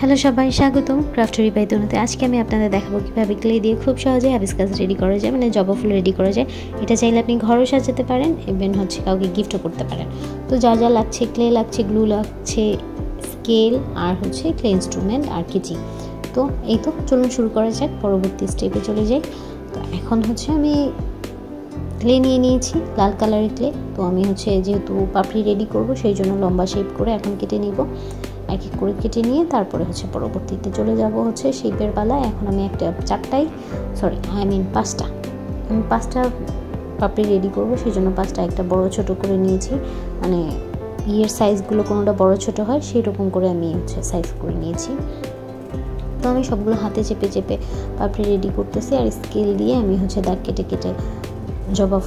Hello সবাই, স্বাগতম ক্রাফটারি পাইতনাতে। আজকে আমি আপনাদের দেখাবো কীভাবে ক্লে দিয়ে খুব সহজে হাবিস্কাস রেডি করা যায়, মানে জবা ফুল রেডি করা যায়। এটা চাইলে আপনি ঘরেও সাজাতে পারেন, ইভেন কাউকে গিফটও করতে পারেন। তো যা যা লাগছে, ক্লে লাগছে, গ্লু লাগছে, scale R clay instrument are কেচি। তো এই তো চলুন শুরু করা যাক, পরবর্তী স্টেপে চলে যাই। তো এখন আমি ক্লে নিয়ে নিয়েছি, লাল কালারের ক্লে। তো আমি যেহেতু পাপড়ি রেডি করব, সেই জন্য লম্বা শেপ করে এখন কেটে নিব। এক এক করে কেটে নিয়ে তারপরে পরবর্তীতে চলে যাব শেপের পালায়। এখন আমি পাঁচটা পাপড়ি রেডি করব, সেই জন্য পাঁচটা একটা বড় ছোট করে নিয়েছি, মানে সাইজগুলো কোনোটা বড় ছোট হয় সেই রকম করে আমি সাইজ করে নিয়েছি। তো আমি সবগুলো হাতে চেপে চেপে পাপড়ি রেডি করতেছি, আর স্কেল দিয়ে আমি দাগ কেটে কেটে জবা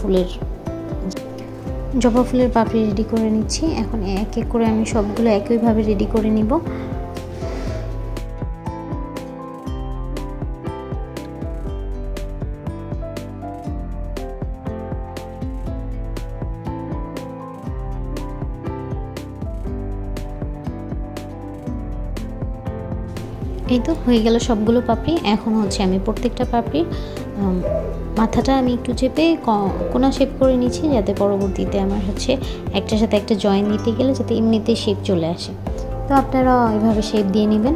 ফুলের পাপড়ি রেডি করে নিচ্ছি। এখন এক এক করে আমি সবগুলো একইভাবে রেডি করে নিব। এই তো হয়ে গেল সবগুলো পাপড়ি। এখন আমি প্রত্যেকটা পাপড়ির মাথাটা আমি একটু চেপে কোনা শেপ করে নিচ্ছি, যাতে পরবর্তীতে আমার একটার সাথে একটা জয়েন দিতে গেলে যাতে এমনিতে শেপ চলে আসে। তো আপনারা এভাবে শেপ দিয়ে নেবেন।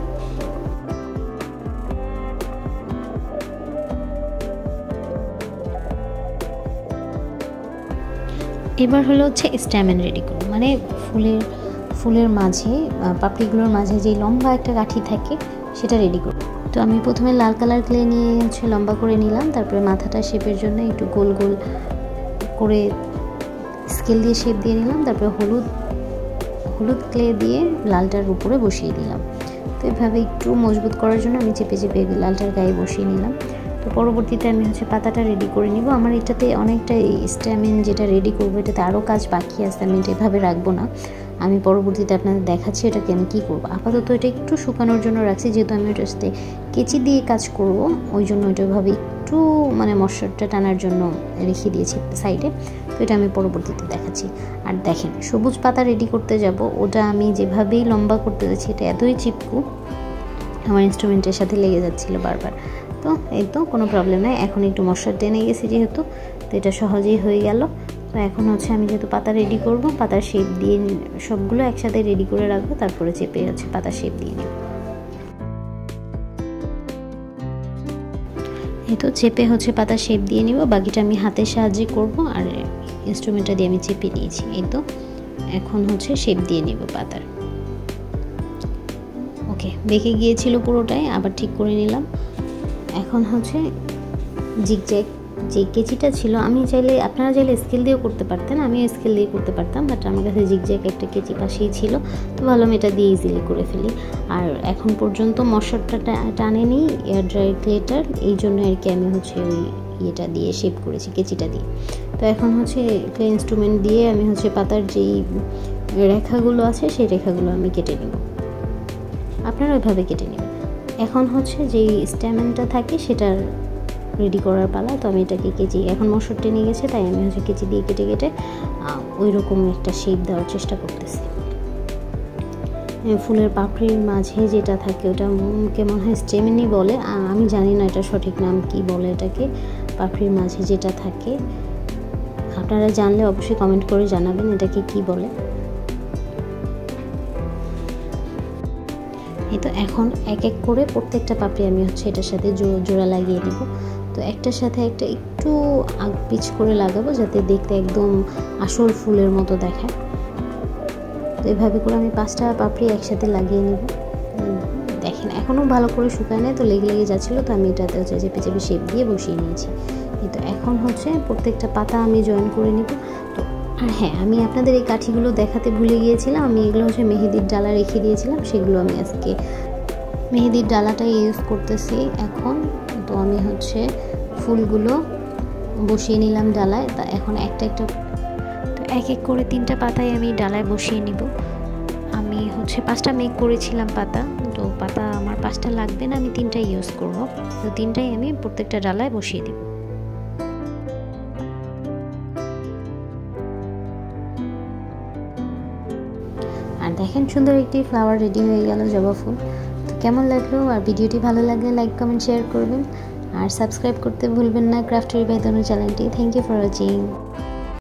এবার স্ট্যামেন রেডি করব, মানে ফুলের মাঝে পাপড়িগুলোর মাঝে যে লম্বা একটা কাঠি থাকে সেটা রেডি করব। তো আমি প্রথমে লাল কালার ক্লে নিয়ে লম্বা করে নিলাম, তারপরে মাথাটা শেপের জন্য একটু গোল গোল করে স্কেল দিয়ে শেপ দিয়ে নিলাম। তারপরে হলুদ ক্লে দিয়ে লালটার উপরে বসিয়ে দিলাম। তো এভাবে একটু মজবুত করার জন্য আমি চেপে চেপে লালটার গায়ে বসিয়ে নিলাম। তো পরবর্তীতে আমি পাতাটা রেডি করে নিব। আমার এটাতে অনেকটা স্ট্যামেন যেটা রেডি করবো, এটাতে আরও কাজ বাকি আছে, আমি এটা এভাবে রাখবো না। আমি পরবর্তীতে আপনাদের দেখাচ্ছি এটাকে আমি কী করবো। আপাতত এটা একটু শুকানোর জন্য রাখছি, যেহেতু আমি ওটার সাথে কেচি দিয়ে কাজ করব, ওই জন্য ওইটাভাবে একটু মশারটা টানার জন্য রেখে দিয়েছি সাইডে। তো এটা আমি পরবর্তীতে দেখাচ্ছি। আর দেখেন, সবুজ পাতা রেডি করতে যাব, ওটা আমি যেভাবেই লম্বা করতে যাচ্ছি এটা এতই চিপকু আমার ইনস্ট্রুমেন্টের সাথে লেগে যাচ্ছিলো বারবার। তো এই তো কোনো প্রবলেম নেই, এখন একটু মশার টেনে গেছি যেহেতু, তো এটা সহজেই হয়ে গেল। তো এখন আমি যেহেতু পাতা রেডি করব, পাতার শেপ দিয়ে সবগুলো একসাথে রেডি করে রাখবো, তারপরে চেপে পাতার শেপ দিয়ে নেব। এই তো চেপে পাতার শেপ দিয়ে নিব, বাকিটা আমি হাতের সাহায্যে করব, আর ইনস্ট্রুমেন্টটা দিয়ে আমি চেপে নিয়েছি। এই তো এখন শেপ দিয়ে নিব পাতার। ওকে, বেঁকে গিয়েছিল পুরোটাই, আবার ঠিক করে নিলাম। এখন জিগজ্যাগ যে কেচিটা ছিল, আপনারা চাইলে স্কেল দিয়েও করতে পারতেন, আমিও স্কেল দিয়ে করতে পারতাম, বাট আমার কাছে জিগজ্যাগ একটা কেচি পাশেই ছিল, তো ভালো এটা দিয়ে ইজিলি করে ফেলি। আর এখন পর্যন্ত মশারটা টানেনি এয়ার ড্রাই ক্লেটার, এই জন্য আর কি আমি ওই ইয়েটা দিয়ে শেপ করেছি কেচিটা দিয়ে। তো এখন ক্লে ইনস্ট্রুমেন্ট দিয়ে আমি পাতার যেই রেখাগুলো আছে সেই রেখাগুলো আমি কেটে নেব। আপনারা ওইভাবে কেটে নেবেন। এখন যেই স্ট্যামেনটা থাকে সেটার রেডি করার পালা। তো আমি এটাকে কেচি, এখন মশার টেনে গেছে, তাই আমি কেচি দিয়ে কেটে কেটে ওই রকম একটা শেপ দেওয়ার চেষ্টা করতেছি। ফুলের পাপড়ির মাঝে যেটা থাকে ওটা মনে হয় স্টেমেনই বলে, আমি জানি না এটা সঠিক নাম কি বলে এটাকে। পাপড়ির মাঝে যেটা থাকে, আপনারা জানলে অবশ্যই কমেন্ট করে জানাবেন এটাকে কি বলে। এই তো এখন এক এক করে প্রত্যেকটা পাপড়ি আমি এটার সাথে জোড়া লাগিয়ে নেব। তো একটার সাথে একটা একটু পিচ করে লাগাবো, যাতে দেখতে একদম আসল ফুলের মতো দেখায়। তো এভাবে করে আমি 5টা পাপড়ি একসাথে লাগিয়ে নেব। দেখেন এখনও ভালো করে শুকায় নেই, তো লেগে যাচ্ছিলো, তো আমি এটাতে চেপে চেপে শেপ দিয়ে বসিয়ে নিয়েছি। কিন্তু এখন প্রত্যেকটা পাতা আমি জয়েন করে নেব। তো আর হ্যাঁ, আমি আপনাদের এই কাঠিগুলো দেখাতে ভুলে গিয়েছিলাম, আমি এগুলো মেহেদির ডালা রেখে দিয়েছিলাম, সেগুলো আমি আজকে মেহেদির ডালাটাই ইউজ করতেছি এখন। তো আমি ফুলগুলো বসিয়ে নিলাম ডালায়। তা এখন একটা তো এক এক করে 3টা পাতায় আমি ডালায় বসিয়ে নিব। আমি 5টা মেক করেছিলাম পাতা, তো পাতা আমার 5টা লাগবে না, আমি 3টাই ইউজ করব। তো 3টাই আমি প্রত্যেকটা ডালায় বসিয়ে দিব। আর দেখেন সুন্দর একটি ফ্লাওয়ার রেডি হয়ে গেল, জবা ফুল। কেমন লাগলো, আর ভিডিওটি ভালো লাগলে লাইক কমেন্ট শেয়ার করবেন, আর সাবস্ক্রাইব করতে ভুলবেন না ক্রাফটেরি বাই তনু চ্যানেলটি। Thank you for watching.